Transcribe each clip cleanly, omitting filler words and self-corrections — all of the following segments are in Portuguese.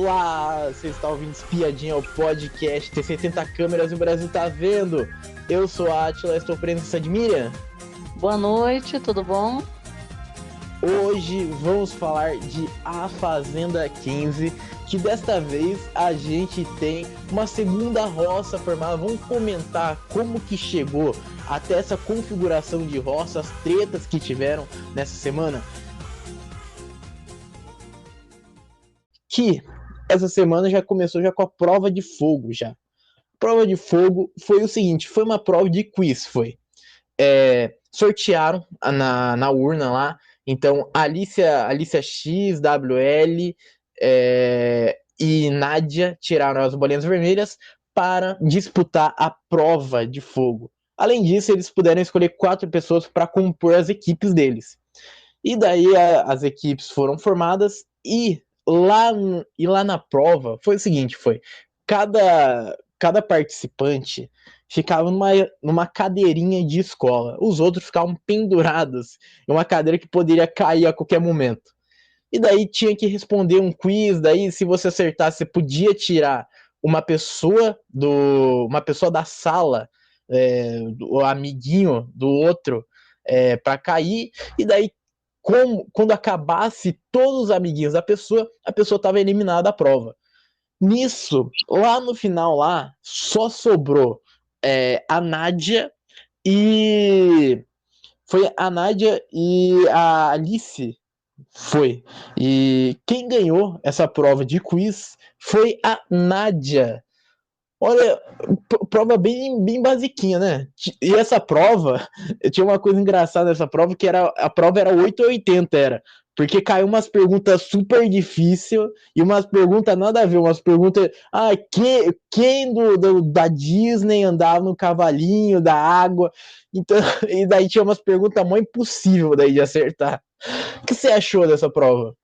Olá, você está ouvindo Espiadinha, o podcast, tem 60 câmeras e o Brasil tá vendo. Eu sou a Atila, estou presença de Miriam. Boa noite, tudo bom? Hoje vamos falar de A Fazenda 15, que desta vez a gente tem uma segunda roça formada. Vamos comentar como que chegou até essa configuração de roça, as tretas que tiveram nessa semana. Que essa semana já começou já com a prova de fogo já. A prova de fogo foi o seguinte, foi uma prova de quiz, sortearam na urna lá, então Alicia X, WL e Nádia tiraram as bolinhas vermelhas para disputar a prova de fogo. Além disso, eles puderam escolher 4 pessoas para compor as equipes deles. E daí as equipes foram formadas e lá na prova foi o seguinte, cada participante ficava numa cadeirinha de escola. Os outros ficavam pendurados em uma cadeira que poderia cair a qualquer momento. E daí tinha que responder um quiz, daí se você acertasse, você podia tirar uma pessoa da sala, o amiguinho do outro, para cair, e daí quando acabasse todos os amiguinhos da pessoa, a pessoa estava eliminada da prova. Nisso, lá no final, só sobrou a Nádia e... Foi a Nádia e a Alice. Foi. E quem ganhou essa prova de quiz foi a Nádia. Olha, prova bem basiquinha, né? E essa prova, tinha uma coisa engraçada nessa prova, que a prova era 8 ou 80, era. Porque caiu umas perguntas super difíceis e umas perguntas nada a ver, umas perguntas. Quem da Disney andava no cavalinho da água? Então, e daí tinha umas perguntas mó impossível daí de acertar. O que você achou dessa prova?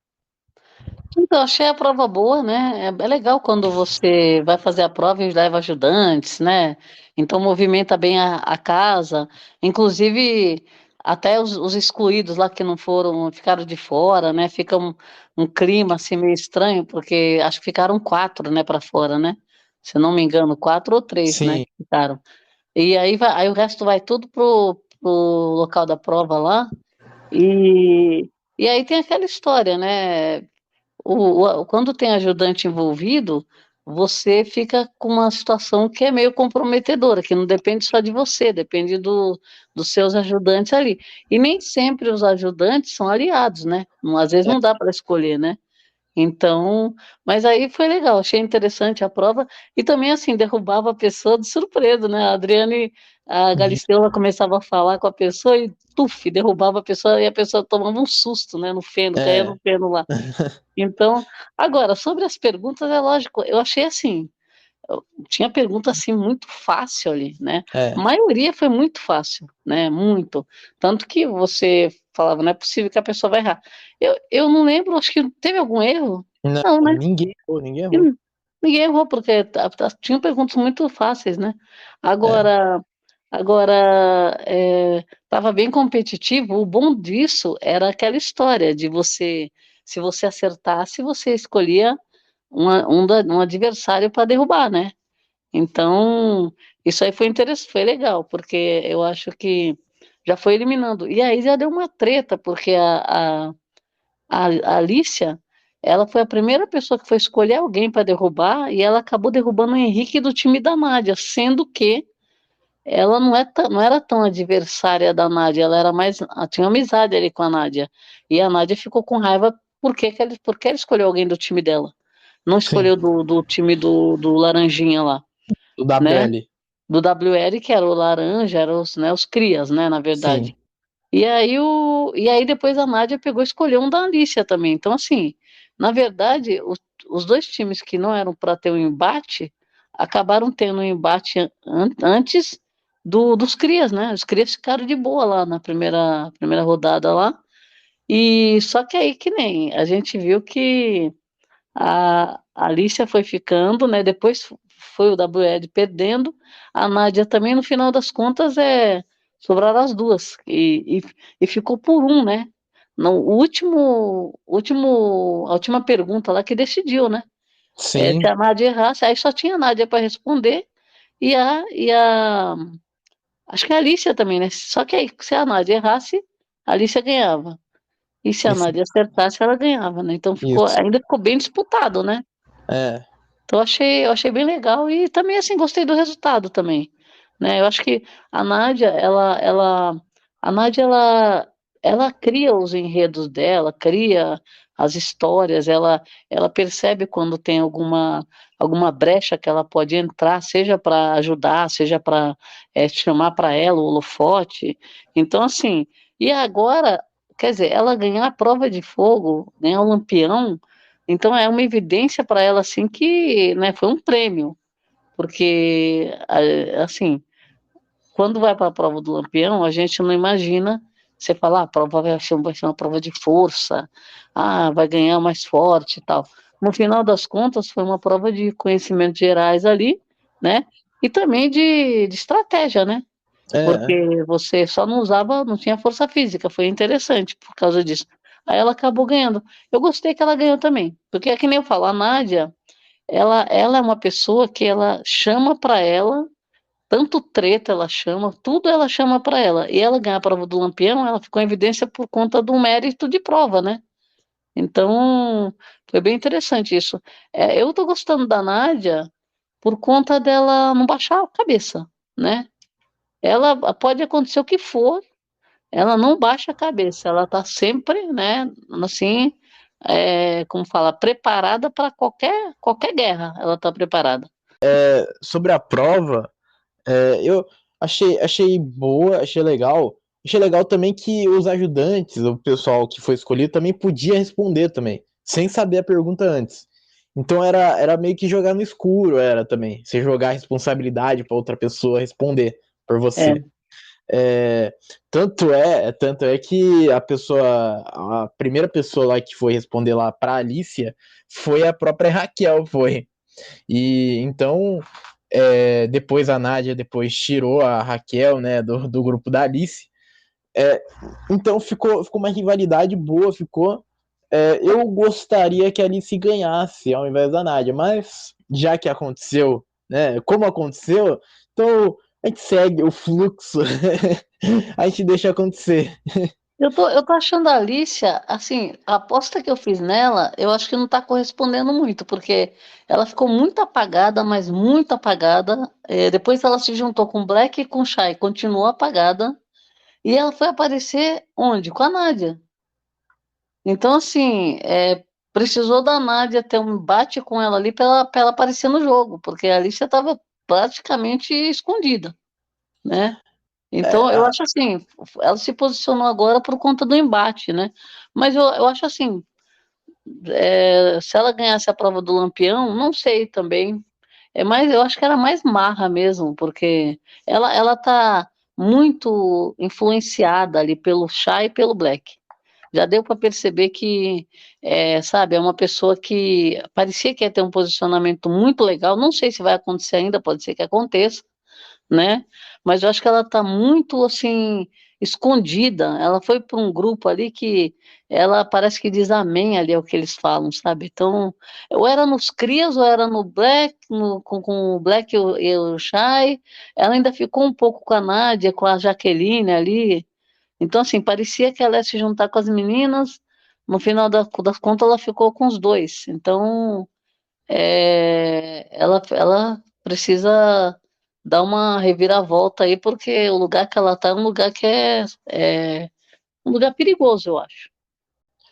Então, achei a prova boa, né? É legal quando você vai fazer a prova e leva ajudantes, né? Então, movimenta bem a casa. Inclusive, até os excluídos lá que não foram, ficaram de fora, né? Fica um clima assim meio estranho, porque acho que ficaram 4, né, para fora, né? Se não me engano, 4 ou 3, né, Sim, que ficaram. E aí o resto vai tudo pro local da prova lá. E, e aí tem aquela história, né? Quando tem ajudante envolvido, você fica com uma situação que é meio comprometedora, que não depende só de você, depende dos seus ajudantes ali. E nem sempre os ajudantes são aliados, né? Às vezes não dá para escolher, né? Então, mas aí foi legal, achei interessante a prova e também assim derrubava a pessoa de surpresa, né? A Galisteu ela começava a falar com a pessoa e tuf, derrubava a pessoa e a pessoa tomava um susto, né? No feno, caía no é, feno lá. Então, agora sobre as perguntas é lógico, eu achei assim, tinha pergunta assim muito fácil ali, né? A é. maioria foi muito fácil, né? Muito. Tanto que você falava, não é possível que a pessoa vai errar. Eu não lembro, acho que teve algum erro? Não, Não, né? ninguém errou, ninguém E errou. ninguém errou, porque tinham perguntas muito fáceis, né? É. Agora, estava bem competitivo. O bom disso era aquela história de você, se você acertasse, você escolhia um adversário para derrubar, né? Então, isso aí foi interessante, foi legal, porque eu acho que já foi eliminando. E aí já deu uma treta, porque a Alicia, ela foi a primeira pessoa que foi escolher alguém para derrubar, e ela acabou derrubando o Henrique do time da Nádia, sendo que ela não era tão adversária da Nádia, ela era mais, tinha amizade ali com a Nádia. E a Nádia ficou com raiva porque ela escolheu alguém do time dela. Não Sim, escolheu do time do Laranjinha lá, o né? WL. Do WL, que era o laranja, eram os, né, os crias, né, na verdade. Sim, E aí depois a Nádia pegou e escolheu um da Alicia também. Então, assim, na verdade, os dois times que não eram para ter um embate, acabaram tendo um embate antes dos crias, né? Os crias ficaram de boa lá na primeira rodada lá. E só que aí que nem a gente viu que a Alicia foi ficando, né? Depois foi o WL perdendo. A Nádia também, no final das contas, sobraram as duas. E ficou por um, né? No a última pergunta lá que decidiu, né? Se Sim, a Nádia errasse, aí só tinha a Nádia para responder e a. Acho que a Alicia também, né? Só que aí, se a Nádia errasse, a Alicia ganhava. E se a isso, Nádia acertasse, ela ganhava, né? Então isso. ainda ficou bem disputado, né? É, Então eu achei bem legal e também assim gostei do resultado também, né? Eu acho que a Nádia, a Nádia, ela cria os enredos dela, cria as histórias, ela percebe quando tem alguma brecha que ela pode entrar, seja para ajudar, seja para chamar para ela o holofote. Então assim, e agora, quer dizer, ela ganhar a prova de fogo, ganhar o Lampião. Então é uma evidência para ela assim que, né, foi um prêmio, porque assim, quando vai para a prova do Lampião, a gente não imagina, você fala, a prova vai ser uma prova de força, vai ganhar mais forte e tal. No final das contas, foi uma prova de conhecimentos gerais ali, né? E também de estratégia, né? é, Porque você só não usava, não tinha força física, foi interessante por causa disso. Aí ela acabou ganhando. Eu gostei que ela ganhou também, porque é que nem eu falo, a Nádia, ela é uma pessoa que ela chama para ela, tanto treta ela chama, tudo ela chama para ela. E ela ganhar a prova do Lampião, ela ficou em evidência por conta do mérito de prova, né? Então, foi bem interessante isso. Eu tô gostando da Nádia por conta dela não baixar a cabeça, né? Ela pode acontecer o que for, ela não baixa a cabeça, ela está sempre, né, assim, como fala, preparada para qualquer guerra, ela está preparada. sobre a prova, eu achei boa, achei legal. Achei legal também que os ajudantes, o pessoal que foi escolhido, também podia responder também, sem saber a pergunta antes. Então era meio que jogar no escuro, era também. Você jogar a responsabilidade para outra pessoa responder por É, você. É, tanto é que a primeira pessoa lá que foi responder lá para Alicia foi a própria Raquel, foi. E então depois a Nádia depois tirou a Raquel, né, do grupo da Alice. É, então ficou uma rivalidade boa, ficou. Eu gostaria que a Alice ganhasse ao invés da Nádia, mas já que aconteceu, né, como aconteceu, então a gente segue o fluxo, a gente deixa acontecer. eu tô achando a Alicia, assim, a aposta que eu fiz nela, eu acho que não está correspondendo muito, porque ela ficou muito apagada, mas muito apagada. Depois ela se juntou com o Black e com o Shai, continuou apagada, e ela foi aparecer onde? Com a Nádia. Então, assim, precisou da Nádia ter um embate com ela ali para ela aparecer no jogo, porque a Alicia estava praticamente escondida, né? É, Então, eu acho assim, ela se posicionou agora por conta do embate, né? Mas eu acho assim, se ela ganhasse a prova do Lampião, não sei também. Eu acho que era mais marra mesmo, porque ela tá muito influenciada ali pelo Chá e pelo Black. Já deu para perceber que, sabe, é uma pessoa que parecia que ia ter um posicionamento muito legal. Não sei se vai acontecer ainda, pode ser que aconteça, né? Mas eu acho que ela está muito assim escondida. Ela foi para um grupo ali que ela parece que diz amém ali ao que eles falam, sabe? Então, ou era nos Crias, ou era no Black, com o Black e o Shai. Ela ainda ficou um pouco com a Nádia, com a Jaqueline ali. Então, assim, parecia que ela ia se juntar com as meninas, no final das contas ela ficou com os dois. Então, ela precisa dar uma reviravolta aí, porque o lugar que ela está é um lugar que é um lugar perigoso, eu acho.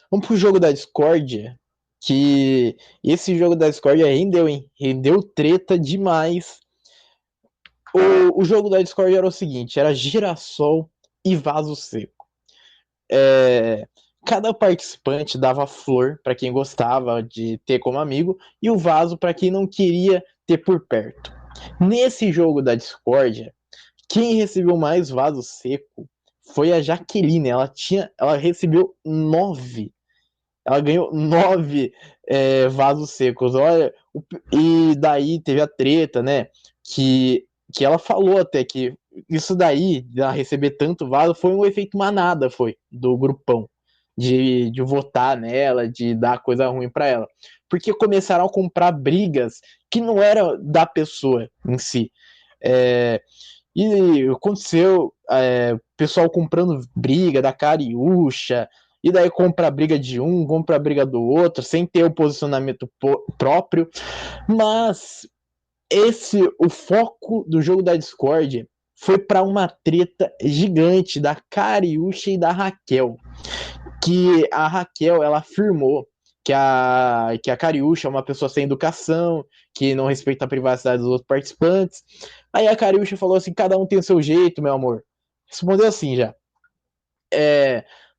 vamos pro jogo da discórdia, que esse jogo da discórdia rendeu, hein? Rendeu treta demais. O jogo da discórdia era o seguinte, era girassol e vaso seco. É, cada participante dava flor para quem gostava de ter como amigo e o vaso para quem não queria ter por perto. Nesse jogo da discórdia, quem recebeu mais vaso seco foi a Jaqueline. Ela recebeu 9. Ela ganhou 9 vasos secos. Olha, e daí teve a treta, né? Que, que ela falou até que isso daí, de ela receber tanto vaso, foi um efeito manada, foi, do grupão. De votar nela, de dar coisa ruim para ela. porque começaram a comprar brigas que não eram da pessoa em si. E aconteceu, o pessoal comprando briga da Cariúcha, e daí compra a briga de um, compra a briga do outro, sem ter o posicionamento próprio. Mas o foco do jogo da Discord foi para uma treta gigante da Cariúcha e da Raquel. Que a Raquel, ela afirmou que a Cariúcha é uma pessoa sem educação, que não respeita a privacidade dos outros participantes. Aí a Cariúcha falou assim: cada um tem o seu jeito, meu amor. Respondeu assim já.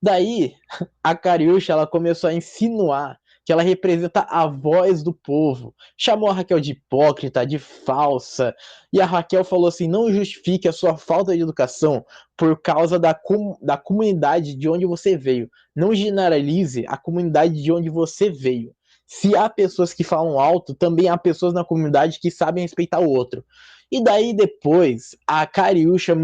Daí, a Cariúcha, ela começou a insinuar que ela representa a voz do povo. Chamou a Raquel de hipócrita, de falsa. E a Raquel falou assim: não justifique a sua falta de educação por causa da comunidade de onde você veio. Não generalize a comunidade de onde você veio. Se há pessoas que falam alto, também há pessoas na comunidade que sabem respeitar o outro. E daí depois, a Cariúcha,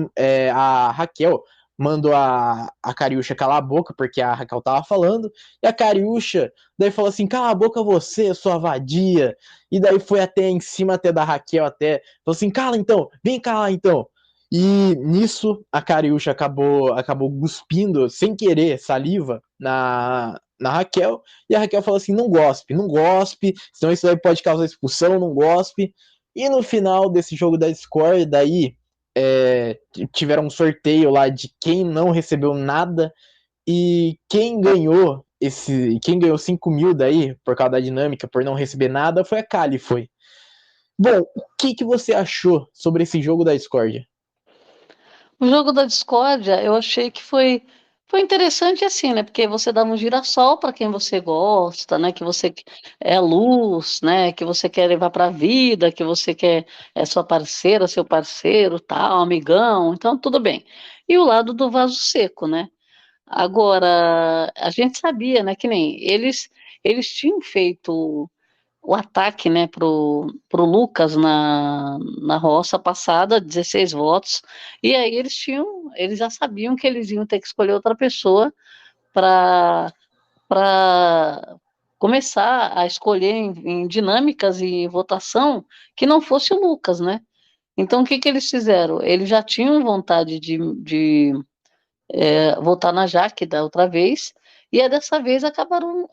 a Raquel, mandou a Cariúcha calar a boca, porque a Raquel tava falando, e a Cariúcha daí falou assim: cala a boca você, sua vadia. E daí foi até em cima até da Raquel, até, falou assim: cala então, vem calar então. E nisso a Cariúcha acabou cuspindo, sem querer, saliva na Raquel, e a Raquel falou assim: não gospe, não gospe, senão isso daí pode causar expulsão, não gospe. E no final desse jogo da Discord, daí tiveram um sorteio lá de quem não recebeu nada, e quem ganhou 5 mil daí, por causa da dinâmica, por não receber nada, foi a Kali, foi. Bom, o que você achou sobre esse jogo da Discord? O jogo da discórdia, eu achei que foi interessante assim, né? Porque você dava um girassol para quem você gosta, né? Que você é luz, né? Que você quer levar para a vida, que você quer é sua parceira, seu parceiro, tal, amigão. Então tudo bem. E o lado do vaso seco, né? Agora a gente sabia, né? Que nem eles tinham feito o ataque, né, pro Lucas na roça passada, 16 votos, e aí eles já sabiam que eles iam ter que escolher outra pessoa para começar a escolher em dinâmicas e votação que não fosse o Lucas, né? Então, o que que eles fizeram? Eles já tinham vontade de votar na Jaque da outra vez, e dessa vez acabaram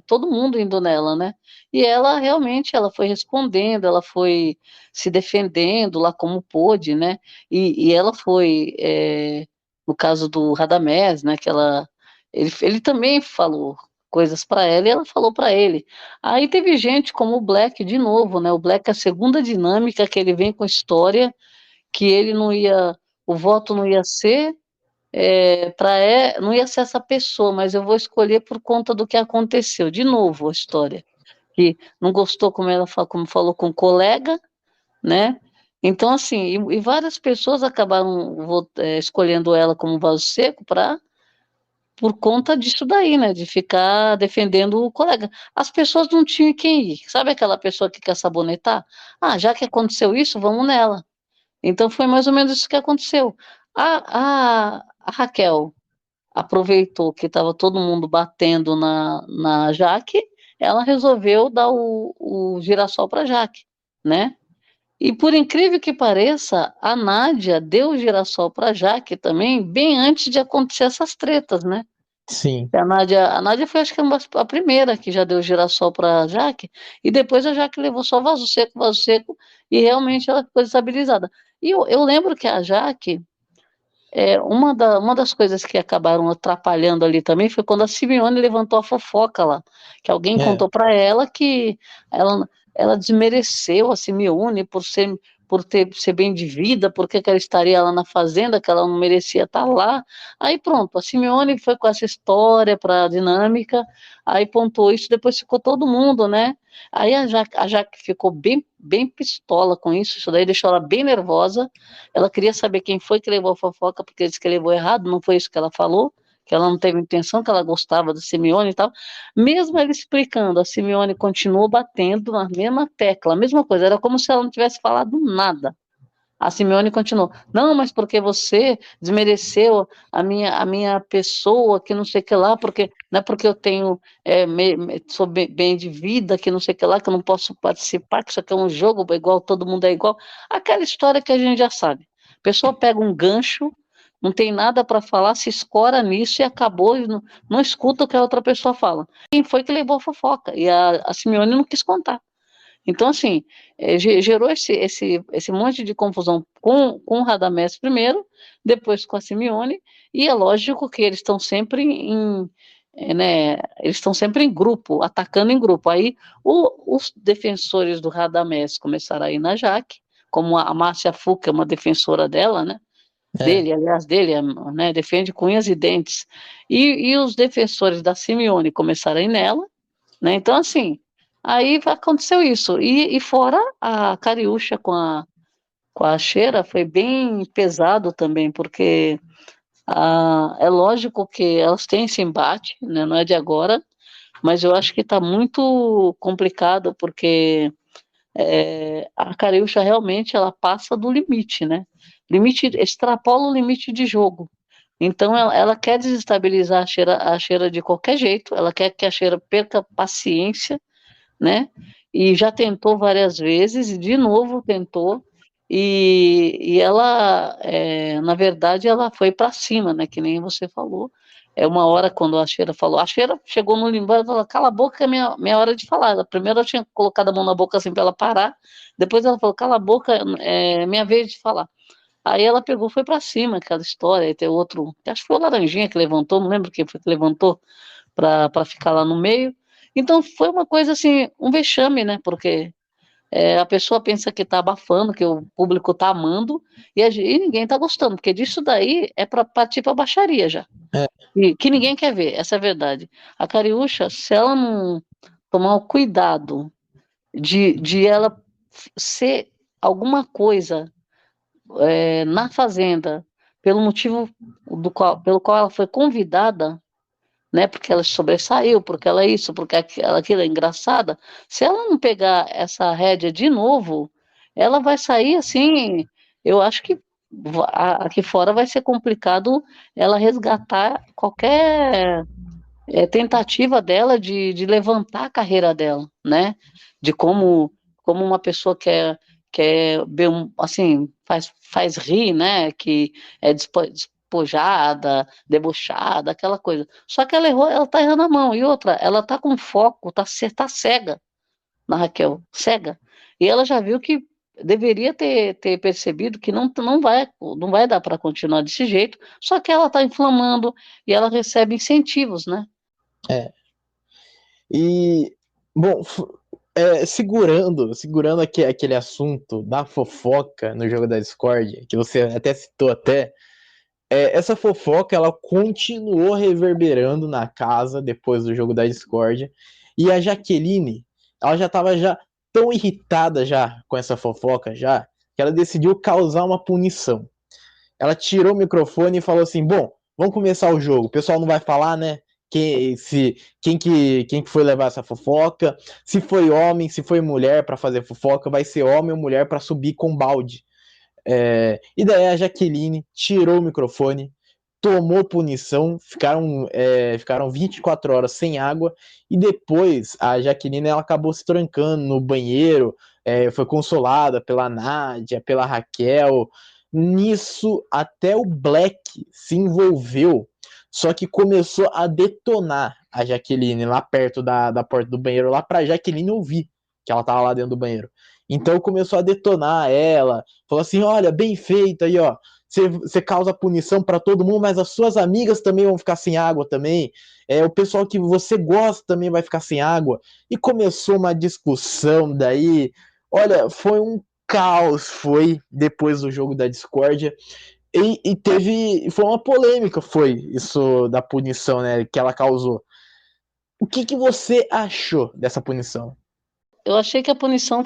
todo mundo indo nela, né? E ela realmente ela foi respondendo, ela foi se defendendo lá como pôde, né? E ela foi, no caso do Radamés, né? Ele também falou coisas para ela e ela falou para ele. Aí teve gente como o Black de novo, né? O Black, a segunda dinâmica que ele vem com história, que ele não ia, o voto não ia ser não ia ser essa pessoa, mas eu vou escolher por conta do que aconteceu. De novo, a história, que não gostou como ela como falou com o colega, né? Então, assim, e várias pessoas acabaram escolhendo ela como vaso seco por conta disso daí, né? De ficar defendendo o colega. As pessoas não tinham quem ir. Sabe aquela pessoa que quer sabonetar? Ah, já que aconteceu isso, vamos nela. Então foi mais ou menos isso que aconteceu. A Raquel aproveitou que estava todo mundo batendo na Jaque, ela resolveu dar o girassol para Jaque, né? E por incrível que pareça, a Nádia deu o girassol para Jaque também, bem antes de acontecer essas tretas, né? Sim. A Nádia foi, acho que, a primeira que já deu o girassol para a Jaque, e depois a Jaque levou só vaso seco, e realmente ela ficou estabilizada. E eu lembro que a Jaque, uma das coisas que acabaram atrapalhando ali também foi quando a Simeone levantou a fofoca lá, que alguém É. contou para ela que ela desmereceu a Simeone por ser bem de vida, porque que ela estaria lá na fazenda, que ela não merecia estar lá. Aí pronto, a Simeone foi com essa história para a dinâmica, aí pontuou isso, depois ficou todo mundo, né? Aí a Jaque ficou bem, bem pistola com isso daí deixou ela bem nervosa. Ela queria saber quem foi que levou a fofoca, porque disse que levou errado, não foi isso que ela falou, que ela não teve intenção, que ela gostava da Simeone e tal. Mesmo ela explicando, a Simeone continuou batendo na mesma tecla, a mesma coisa, era como se ela não tivesse falado nada. A Simeone continuou, não, mas porque você desmereceu a minha pessoa, que não sei o que lá, porque não é porque eu tenho, sou bem de vida, que não sei o que lá, que eu não posso participar, que isso aqui é um jogo igual, todo mundo é igual. Aquela história que a gente já sabe. A pessoa pega um gancho, não tem nada para falar, se escora nisso e acabou, e não escuta o que a outra pessoa fala. Quem foi que levou a fofoca? E a Simeone não quis contar. Então, assim, gerou esse monte de confusão com o Radamés primeiro, depois com a Simeone, e é lógico que eles estão sempre né, eles estão sempre em grupo, atacando em grupo. Aí os defensores do Radamés começaram a ir na Jaque, como a Márcia Fuca, uma defensora dela, né? É, Dele, aliás, dele, né, defende com unhas e dentes. E os defensores da Simeone começaram a ir nela, né? Então, assim, aí aconteceu isso. E fora a Cariúcha com a Cheira, foi bem pesado também, porque é lógico que elas têm esse embate, né? Não é de agora, mas eu acho que está muito complicado, porque a Cariúcha realmente ela passa do limite, né? Limite, extrapola o limite de jogo. Então ela quer desestabilizar a Cheira de qualquer jeito, ela quer que a Cheira perca paciência, né? E já tentou várias vezes, e de novo tentou, e ela, na verdade, ela foi para cima, né? Que nem você falou. É uma hora quando a Cheira falou, a Cheira chegou no limbo e falou, cala a boca, que é minha hora de falar. Primeiro eu tinha colocado a mão na boca assim para ela parar, depois ela falou, cala a boca, é minha vez de falar. Aí ela pegou, foi para cima, aquela história, e tem outro, acho que foi o Laranjinha que levantou, não lembro quem foi que levantou, para ficar lá no meio. Então foi uma coisa assim, um vexame, né? Porque a pessoa pensa que está abafando, que o público está amando, e ninguém está gostando, porque disso daí é para partir para baixaria já. é, E que ninguém quer ver, essa é a verdade. A Cariúcha, se ela não tomar o cuidado de ela ser alguma coisa na Fazenda, pelo motivo pelo qual ela foi convidada, né? Porque ela sobressaiu, porque ela é isso, porque aquilo é engraçada. Se ela não pegar essa rédea de novo, ela vai sair assim. Eu acho que aqui fora vai ser complicado ela resgatar qualquer tentativa dela de levantar a carreira dela, né? De como uma pessoa que é bem, assim, faz rir, né? Que é despojada, debochada, aquela coisa. Só que ela errou, ela tá errando a mão. E outra, ela tá com foco, tá cega na Raquel, cega. E ela já viu que deveria ter percebido que não vai dar para continuar desse jeito, só que ela está inflamando e ela recebe incentivos, né? é. E, bom, segurando aquele assunto da fofoca no jogo da Discord, que você até citou até, essa fofoca ela continuou reverberando na casa depois do jogo da Discord, e a Jaqueline, ela já estava já tão irritada já com essa fofoca já, que ela decidiu causar uma punição. Ela tirou o microfone e falou assim: bom, vamos começar o jogo. O pessoal não vai falar, né? Quem que foi levar essa fofoca? Se foi homem, se foi mulher para fazer fofoca, vai ser homem ou mulher para subir com balde. E daí a Jaqueline tirou o microfone, tomou punição, ficaram 24 horas sem água, e depois a Jaqueline ela acabou se trancando no banheiro, foi consolada pela Nádia, pela Raquel. Nisso, até o Black se envolveu, só que começou a detonar a Jaqueline lá perto da porta do banheiro, lá pra Jaqueline ouvir que ela tava lá dentro do banheiro. Então começou a detonar ela, falou assim: olha, bem feito aí, ó. Você causa punição para todo mundo, mas as suas amigas também vão ficar sem água também. O pessoal que você gosta também vai ficar sem água. E começou uma discussão daí. Olha, foi um caos, foi depois do jogo da discórdia. Foi uma polêmica, foi isso da punição, né, que ela causou. O que você achou dessa punição? eu achei que a punição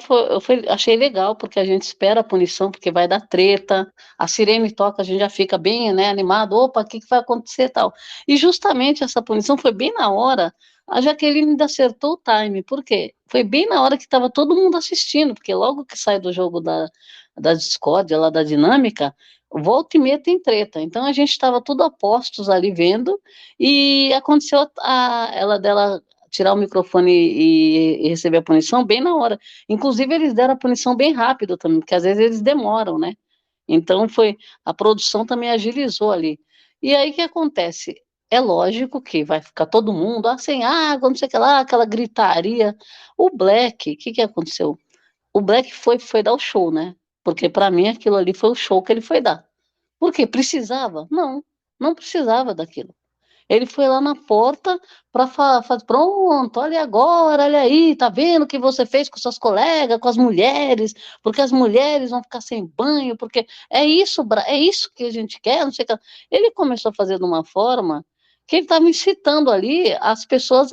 achei legal, porque a gente espera a punição, porque vai dar treta, a sirene toca, a gente já fica bem, né, animado, opa, o que vai acontecer e tal. E justamente essa punição foi bem na hora, a Jaqueline ainda acertou o time, por quê? Foi bem na hora que estava todo mundo assistindo, porque logo que sai do jogo da discórdia, lá da dinâmica, volta e meia tem treta. Então a gente estava tudo a postos ali vendo, e aconteceu ela dela tirar o microfone e receber a punição bem na hora. Inclusive, eles deram a punição bem rápido também, porque às vezes eles demoram, né? Então a produção também agilizou ali. E aí o que acontece? É lógico que vai ficar todo mundo sem água, não sei o que lá, aquela gritaria. O Black, o que aconteceu? O Black foi dar o show, né? Porque para mim aquilo ali foi o show que ele foi dar. Por quê? Precisava? Não, não precisava daquilo. Ele foi lá na porta para fazer, pronto, olha agora, olha aí, tá vendo o que você fez com seus colegas, com as mulheres, porque as mulheres vão ficar sem banho, porque é isso que a gente quer, não sei o que. Ele começou a fazer de uma forma que ele estava incitando ali as pessoas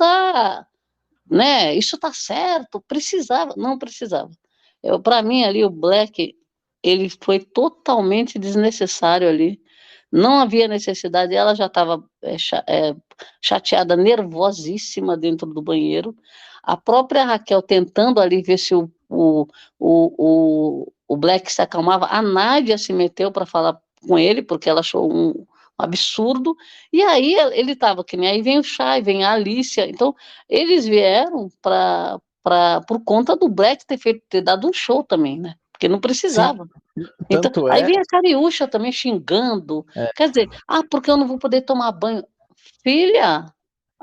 né, isso tá certo, precisava, não precisava. Para mim ali o Black, ele foi totalmente desnecessário ali, não havia necessidade, ela já estava chateada, nervosíssima dentro do banheiro, a própria Raquel tentando ali ver se o Black se acalmava, a Nádia se meteu para falar com ele, porque ela achou um absurdo, e aí ele estava que nem, aí vem o Chay, vem a Alicia, então eles vieram por conta do Black ter dado um show também, né? Porque não Sim, precisava. Então, tanto aí é. vem a Cariúcha também xingando. É, Quer dizer, porque eu não vou poder tomar banho. Filha,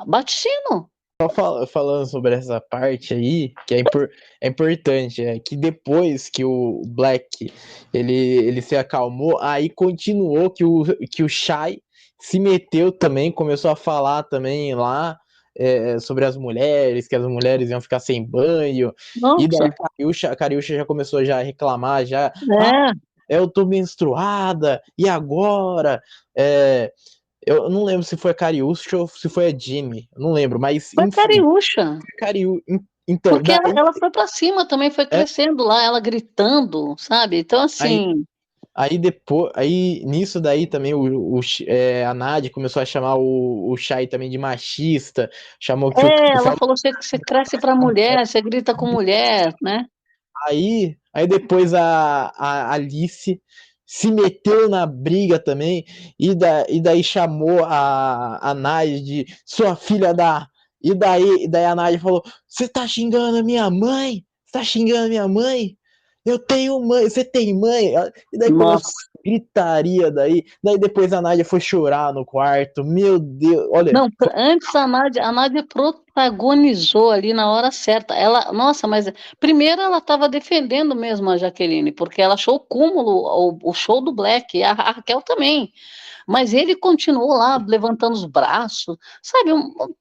bate sino. só falando sobre essa parte aí, que é importante, é que depois que o Black ele se acalmou, aí continuou que o Shai se meteu também, começou a falar também lá sobre as mulheres, que as mulheres iam ficar sem banho, e daí Nossa, a Cariúcha já começou já a reclamar, já, é, eu tô menstruada, e agora? É, eu não lembro se foi a Cariúcha ou se foi a Jimmy. Eu não lembro, mas foi enfim. Cariúcha. Cariú... Então, Porque daí, ela foi para cima também, foi é, crescendo lá, ela gritando, sabe? Então, aí, assim, aí depois, aí nisso daí também a Nádia começou a chamar o Shai também de machista, chamou que ela falou: você cresce para mulher, você grita com mulher, né? aí depois a Alice se meteu na briga também, e daí chamou a Nádia de sua filha da. E daí a Nádia falou: Você tá xingando a minha mãe? Você tá xingando a minha mãe? Eu tenho mãe, você tem mãe? E daí começou Nossa. gritaria daí. Daí depois a Nádia foi chorar no quarto. Meu Deus, olha. Não, antes a Nádia protagonizou ali na hora certa. Ela, nossa, mas primeiro ela estava defendendo mesmo a Jaqueline, porque ela achou o cúmulo, o show do Black, e a Raquel também. Mas ele continuou lá levantando os braços, sabe,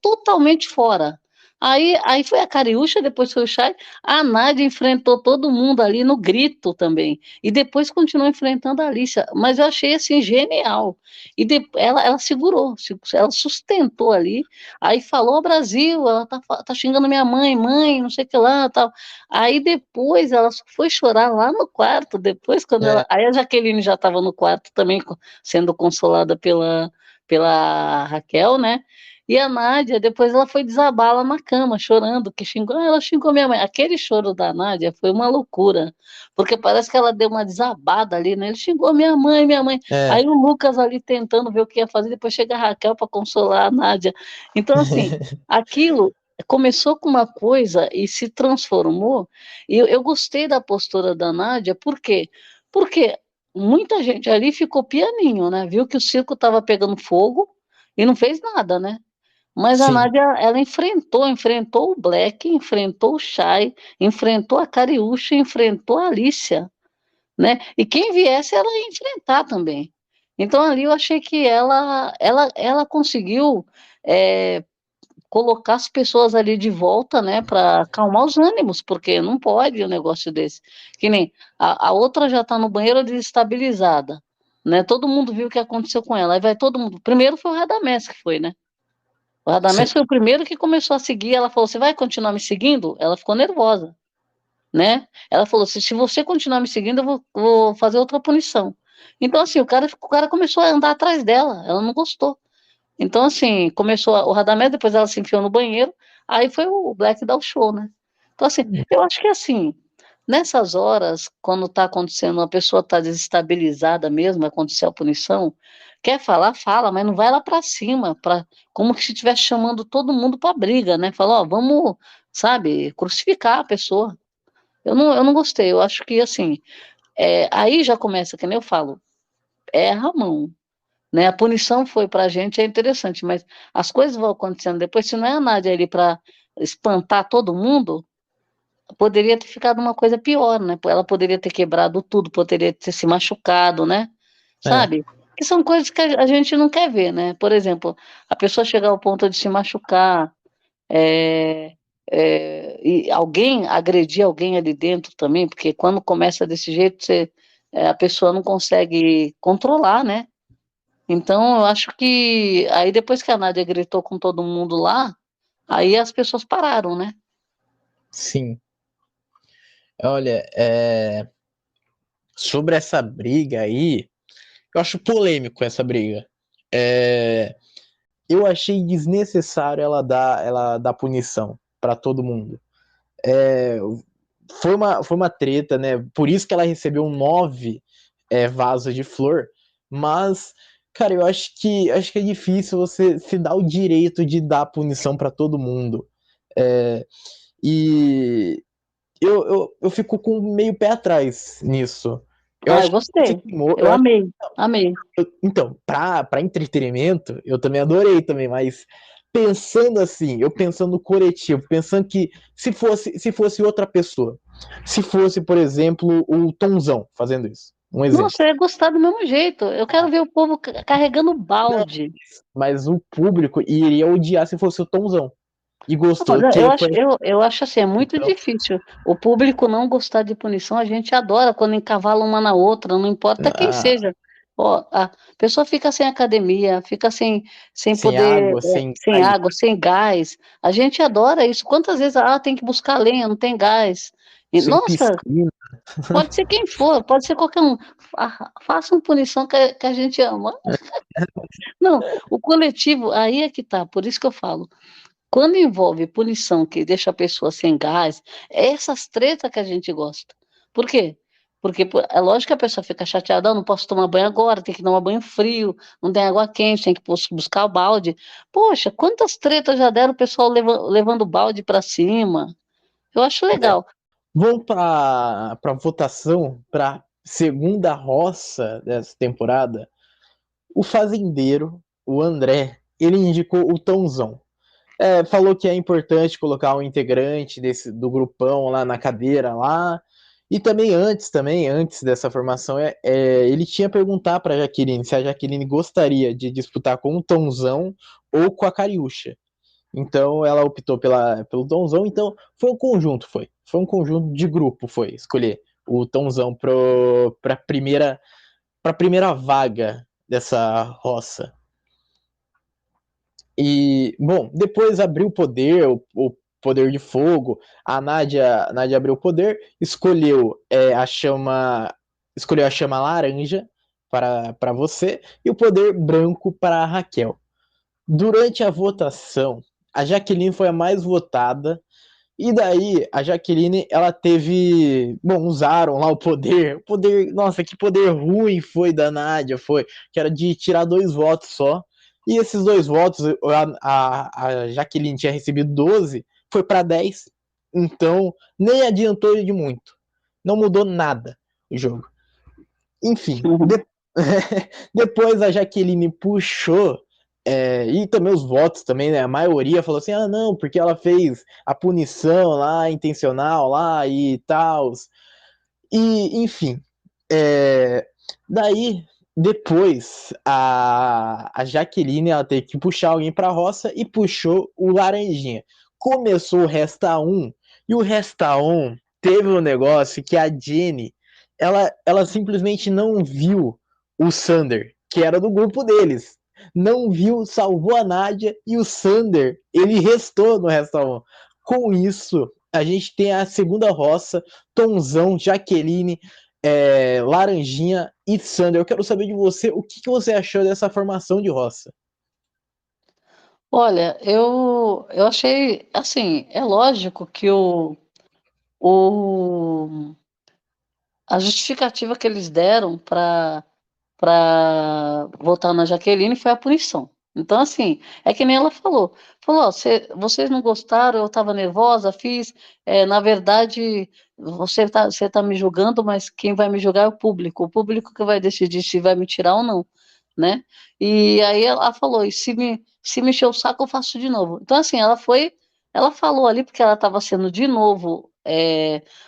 totalmente fora. Aí foi a Cariúcha, depois foi o Chay, a Nádia enfrentou todo mundo ali no grito também, e depois continuou enfrentando a Alicia, mas eu achei assim genial, e ela segurou, ela sustentou ali, aí falou: Brasil, ela tá xingando minha mãe, mãe, não sei o que lá, tal. Aí depois ela foi chorar lá no quarto, depois quando É, aí a Jaqueline já estava no quarto também, sendo consolada pela Raquel, né? E a Nádia, depois ela foi desabar lá na cama, chorando, que xingou, ela xingou minha mãe. Aquele choro da Nádia foi uma loucura, porque parece que ela deu uma desabada ali, né? Ele xingou minha mãe, minha mãe. é. Aí o Lucas ali tentando ver o que ia fazer, depois chega a Raquel para consolar a Nádia. Então, assim, aquilo começou com uma coisa e se transformou, e eu gostei da postura da Nádia, por quê? Porque muita gente ali ficou pianinho, né? Viu que o circo estava pegando fogo e não fez nada, né? Mas a Sim. Nádia, ela enfrentou o Black, enfrentou o Chay, enfrentou a Cariúcha, enfrentou a Alicia, né? E quem viesse, ela ia enfrentar também. Então ali eu achei que ela conseguiu é, colocar as pessoas ali de volta, né, para acalmar os ânimos, porque não pode um negócio desse. Que nem a outra já está no banheiro desestabilizada, né? Todo mundo viu o que aconteceu com ela. Aí vai todo mundo. Primeiro foi o Radamés que foi, né? O Sim. Radamés foi o primeiro que começou a seguir. Ela falou: Você vai continuar me seguindo? Ela ficou nervosa. né? Ela falou assim, se você continuar me seguindo, eu vou fazer outra punição. Então, assim, o cara começou a andar atrás dela, ela não gostou. Então, assim, começou o Radamés, depois ela se enfiou no banheiro, aí foi o Black dar o show, né? Então, assim, eu acho que, assim, nessas horas, quando tá acontecendo, a pessoa tá desestabilizada mesmo, vai acontecer a punição, quer falar, fala, mas não vai lá pra cima, como se estivesse chamando todo mundo pra briga, né? Fala, ó, vamos, sabe, crucificar a pessoa. Eu não gostei, eu acho que, assim, aí já começa, que nem eu falo, erra a mão, né? A punição foi para a gente, é interessante, mas as coisas vão acontecendo depois. Se não é a Nádia ali para espantar todo mundo, poderia ter ficado uma coisa pior, né? Ela poderia ter quebrado tudo, poderia ter se machucado, né? É, Sabe? Que são coisas que a gente não quer ver, né? Por exemplo, a pessoa chegar ao ponto de se machucar, é, e alguém agredir alguém ali dentro também, porque quando começa desse jeito, a pessoa não consegue controlar, né? Então, eu acho que aí depois que a Nádia gritou com todo mundo lá, aí as pessoas pararam, né? sim. Olha, sobre essa briga aí, eu acho polêmico essa briga. É, eu achei desnecessário ela dar punição para todo mundo. É, foi uma treta, né? Por isso que ela recebeu 9 vasos de flor. Mas, cara, eu acho que é difícil você se dar o direito de dar punição para todo mundo. É, e eu fico com meio pé atrás nisso. Eu Ah, eu acho que se gostei. queimou, Eu amei, amei. então, para entretenimento, eu também adorei também, mas pensando assim, eu pensando no coletivo, pensando que se fosse outra pessoa, se fosse, por exemplo, o Tonzão fazendo isso, um exemplo. Nossa, eu ia gostar do mesmo jeito. Eu quero ver o povo carregando Não, balde. mas o público iria odiar se fosse o Tonzão. E gostou Não, que eu ele acho, foi. eu acho assim, é muito Então, difícil. O público não gostar de punição, a gente adora quando encavala uma na outra, não importa quem ah, seja. Ó, a pessoa fica sem academia, fica sem sem poder, água, sem sem gás, água, sem gás. A gente adora isso. Quantas vezes, tem que buscar lenha, não tem gás. sem Nossa, piscina. pode ser quem for, pode ser qualquer um. Façam punição que a gente ama. Não, o coletivo, aí é que tá, por isso que eu falo. Quando envolve punição que deixa a pessoa sem gás, é essas tretas que a gente gosta. Por quê? Porque é lógico que a pessoa fica chateada, não posso tomar banho agora, tem que tomar banho frio, não tem água quente, tem que buscar o balde. Poxa, quantas tretas já deram o pessoal levando o balde para cima? Eu acho legal. Vamos para votação para segunda roça dessa temporada. O fazendeiro, o André, ele indicou o Tãozão. Falou que é importante colocar um integrante do grupão lá na cadeira lá. E também antes dessa formação, ele tinha perguntar para a Jaqueline se a Jaqueline gostaria de disputar com o Tãozão ou com a Cariúcha. Então ela optou pelo Tãozão. Então foi um conjunto, foi um conjunto de grupo, foi escolher o Tãozão para primeira vaga dessa roça. E, bom, depois abriu o poder, o poder de fogo. A Nádia abriu o poder, escolheu a chama laranja para você e o poder branco para a Raquel. Durante a votação, a Jaqueline foi a mais votada. E daí, a Jaqueline, ela teve. Bom, usaram lá o poder. Nossa, que poder ruim foi da Nádia, foi. Que era de tirar 2 votos só. E esses 2 votos, a Jaqueline tinha recebido 12, foi para 10. Então, nem adiantou de muito. Não mudou nada o jogo. Enfim, depois a Jaqueline puxou, e também os votos também, né? A maioria falou assim, não, porque ela fez a punição lá, intencional lá e tal. E, enfim, daí, depois, a Jaqueline, ela teve que puxar alguém pra roça e puxou o Laranjinha. Começou o Resta 1, e o Resta 1 teve um negócio que a Jenny, ela simplesmente não viu o Sander, que era do grupo deles. Não viu, salvou a Nádia, e o Sander, ele restou no Resta 1. Com isso, a gente tem a segunda roça, Tonzão, Jaqueline, Laranjinha e Sander. Eu quero saber de você, o que você achou dessa formação de roça? Olha, eu achei, assim, é lógico que o, a justificativa que eles deram para votar na Jaqueline foi a punição. Então, assim, é que nem ela falou, ó, vocês não gostaram, eu estava nervosa, fiz, na verdade, você tá me julgando, mas quem vai me julgar é o público que vai decidir se vai me tirar ou não, né? E aí ela falou, e se me encher o saco, eu faço de novo. Então, assim, ela falou ali porque ela estava sendo de novo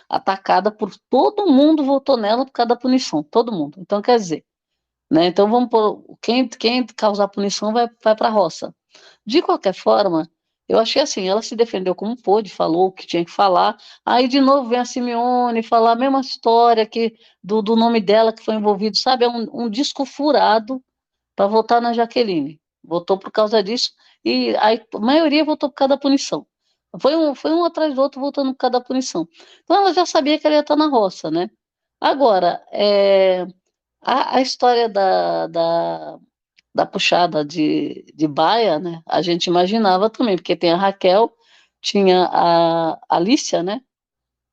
atacada por todo mundo votou nela por causa da punição, todo mundo. Então, quer dizer, né? Então vamos por quem causar punição vai para a roça. De qualquer forma, eu achei assim, ela se defendeu como pôde, falou o que tinha que falar. Aí de novo vem a Simeone falar a mesma história que do nome dela que foi envolvido, sabe? É um disco furado para votar na Jaqueline. Votou por causa disso e a maioria votou por causa da punição. Foi um atrás do outro votando por causa da punição. Então ela já sabia que ela ia estar na roça, né? Agora, a história da puxada de baia, né? A gente imaginava também, porque tem a Raquel, tinha a Alicia, né?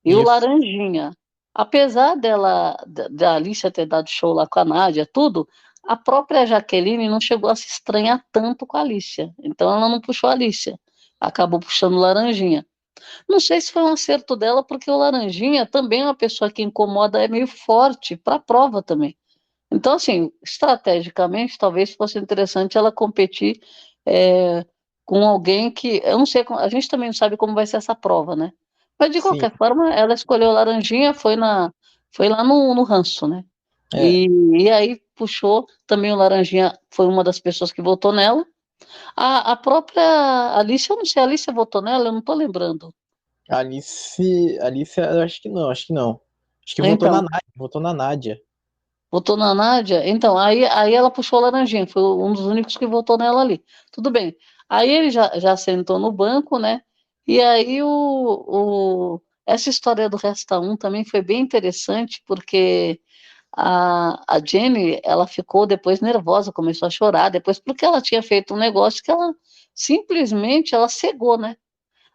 E o Isso. Laranjinha. Apesar da Alicia ter dado show lá com a Nádia, tudo, a própria Jaqueline não chegou a se estranhar tanto com a Alicia. Então ela não puxou a Alicia. Acabou puxando o Laranjinha. Não sei se foi um acerto dela, porque o Laranjinha também é uma pessoa que incomoda, é meio forte para a prova também. Então, assim, estrategicamente, talvez fosse interessante ela competir com alguém que. Eu não sei, a gente também não sabe como vai ser essa prova, né? Mas, de Sim. qualquer forma, ela escolheu a Laranjinha, foi lá no ranço, né? É, E aí puxou também o Laranjinha, foi uma das pessoas que votou nela. A própria Alice, eu não sei, a Alice votou nela, eu não tô lembrando. Alice, eu acho que não, acho que não. Acho que Então, votou na Nádia. votou na Nádia? Então, aí ela puxou a Laranjinha, foi um dos únicos que votou nela ali. Tudo bem. Aí ele já sentou no banco, né? E aí essa história do Resta Um também foi bem interessante, porque a Jenny, ela ficou depois nervosa, começou a chorar, depois porque ela tinha feito um negócio que ela simplesmente ela cegou, né?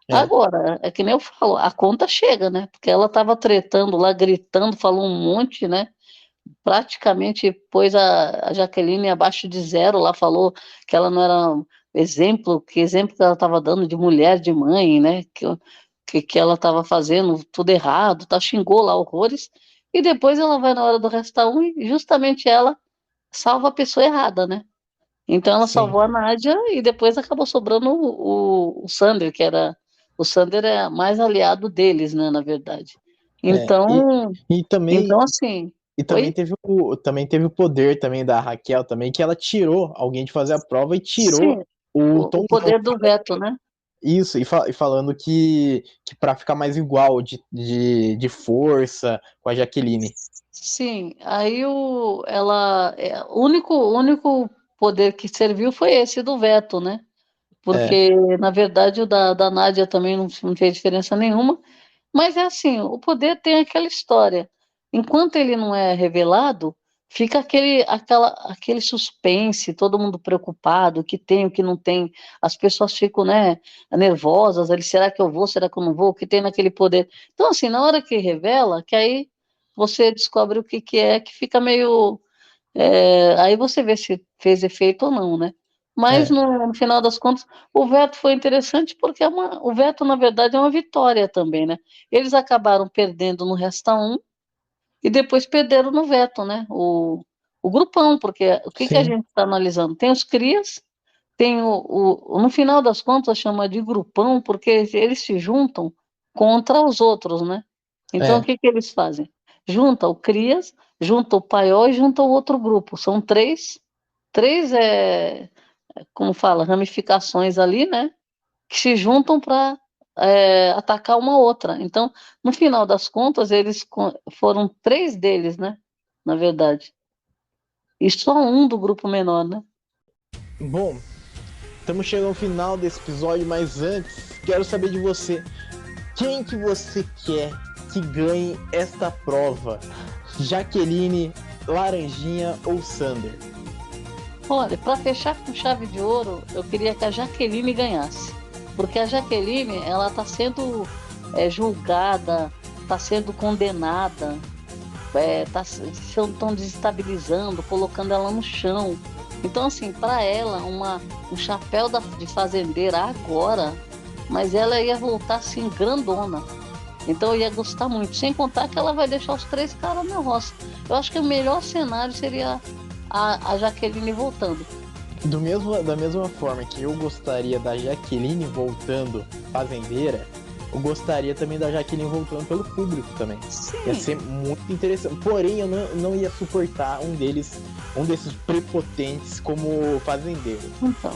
É, Agora, é que nem eu falo, a conta chega, né? Porque ela estava tretando lá, gritando, falou um monte, né? Praticamente pôs a Jaqueline abaixo de zero, lá falou que ela não era exemplo, que exemplo que ela estava dando de mulher, de mãe, né? Que ela estava fazendo tudo errado, tá? Xingou lá horrores, e depois ela vai na hora do resta um e justamente ela salva a pessoa errada, né? Então ela sim. salvou a Nádia e depois acabou sobrando o Sander, que era. O Sander é mais aliado deles, né, na verdade. É. Então, E também, então assim, e também oi? teve o poder também da Raquel também, que ela tirou alguém de fazer a prova e tirou Sim, o o Tomzão. poder do veto, né? Isso, e falando que para ficar mais igual de força com a Jaqueline. Sim, aí o único poder que serviu foi esse do veto, né? É, Porque, na verdade, o da Nádia também não fez diferença nenhuma. Mas é assim, o poder tem aquela história. Enquanto ele não é revelado, fica aquele suspense, todo mundo preocupado, o que tem, o que não tem. As pessoas ficam, né, nervosas, ali, será que eu vou, será que eu não vou? O que tem naquele poder? Então, assim, na hora que revela, que aí você descobre o que que é, que fica meio aí você vê se fez efeito ou não, né? Mas é, no final das contas, o veto foi interessante porque o veto, na verdade, é uma vitória também, né? Eles acabaram perdendo no Resta Um e depois perderam no veto, né? O grupão, porque o que que a sim, gente está analisando? Tem os crias, tem no final das contas chama de grupão porque eles se juntam contra os outros, né? Então o é, que que eles fazem? Junta o crias, junta o paiol e junta o outro grupo. São três como fala, ramificações ali, né? Que se juntam para atacar uma outra. Então, no final das contas, foram três deles, né? Na verdade. E só um do grupo menor, né? Bom, estamos chegando ao final desse episódio, mas antes, quero saber de você. Quem que você quer que ganhe esta prova? Jaqueline, Laranjinha ou Sander? Olha, para fechar com chave de ouro, eu queria que a Jaqueline ganhasse. Porque a Jaqueline, ela está sendo julgada, está sendo condenada, estão desestabilizando, colocando ela no chão. Então, assim, para ela, um chapéu de fazendeira agora, mas ela ia voltar assim, grandona. Então eu ia gostar muito. Sem contar que ela vai deixar os 3 caras na roça. Eu acho que o melhor cenário seria a Jaqueline voltando. Da mesma forma que eu gostaria da Jaqueline voltando fazendeira, eu gostaria também da Jaqueline voltando pelo público também. Sim. Ia ser muito interessante. Porém, eu não ia suportar um desses prepotentes como fazendeiro. Então,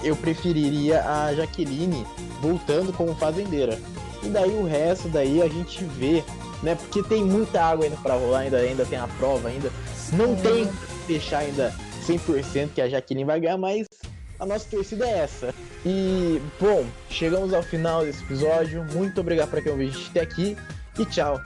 eu preferiria a Jaqueline voltando como fazendeira. E daí o resto daí a gente vê, né? Porque tem muita água ainda para rolar, ainda tem a prova ainda. Não tem que deixar ainda 100% que a Jaqueline vai ganhar, mas a nossa torcida é essa. E, bom, chegamos ao final desse episódio. Muito obrigado por quem ouviu a gente até aqui e tchau.